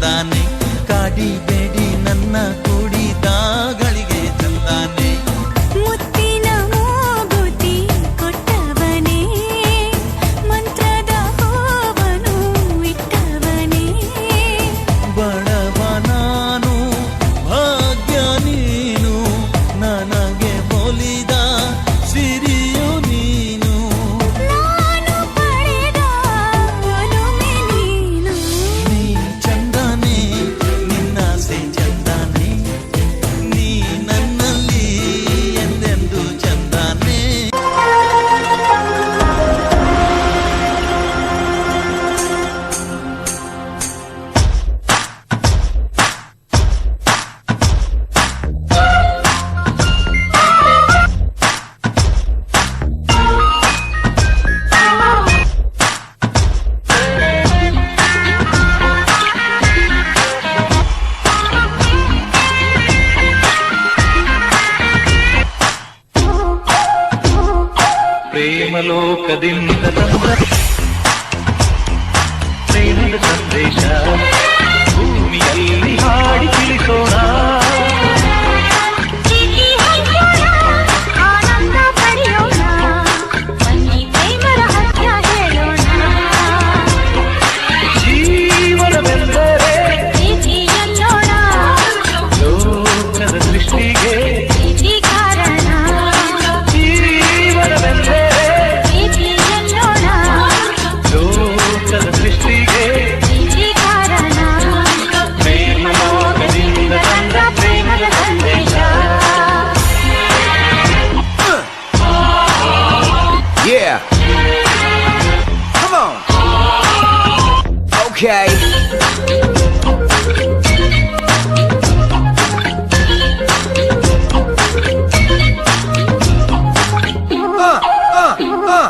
ಚಂದಾನೆ ಕಾಡಿಬೇಡಿ ನನ್ನ ಕೂಡಿದಾಗಳಿಗೆ ಚಂದಾನೆ ಮುತ್ತಿನ ಮೂಗುತಿ ಕೊಟ್ಟವನೇ ಮಂತ್ರದ ಹೂವನು ಇಟ್ಟವನೇ ಬಡವ ನಾನು ಭಾಗ್ಯ ನೀನು ನನಗೆ ಒಲಿದ ಸಿರಿಯು ನೀನು ನಾನು ಪಡೆದ ಒಲುಮೆ ನೀನು ನೀ ಚಂದಾನೆ ನಿನ್ನಾಸೆ ಚಂದಾನೆ ನೀ ನನ್ನಲ್ಲಿ ಎಂದೆಂದು ಚಂದಾನೆ ಪ್ರೇಮಲೋಕದಿಂದ ತಂದ ಪ್ರೇಮದ ಸಂದೇಶ ಭೂಮಿಯಲ್ಲಿ ಹಾಡಿ ತಿಳಿಸೋಣ ಪ್ರೀತಿ ಹಂಚೋಣ ಆನಂದ ಪಡೆಯೋಣ ಬನ್ನಿ ಪ್ರೇಮ ರಹಸ್ಯ ಹೇಳೋಣ ಜೀವನವೆಂದರೆ ಪ್ರೀತಿ ಎಲ್ಲೋಣ ಲೋಕದ ಸೃಷ್ಟಿಗೆ ಪ್ರೀತಿ ಕಾರಣ ಜೀವನವೆಂದರೆ ಪ್ರೀತಿ ಎಲ್ಲೋಣ ಲೋಕದ ಸೃಷ್ಟಿಗೆ ಪ್ರೀತಿ ಕಾರಣ ಪ್ರೇಮಲೋಕದಿಂದ ತಂದ ಪ್ರೇಮದ ಸಂದೇಶ Yeah. Come on. Okay.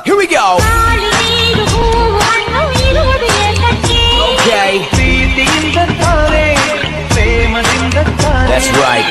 Here we go. ಗಾಳಿ ನೀರು ಹೂವು ಹಣ್ಣು ಇರುವುದು ಏತಕ್ಕೆ Okay. ಪ್ರೀತಿಯಿಂದ ತಾನೆ ಪ್ರೇಮದಿಂದ ತಾನೆ That's right.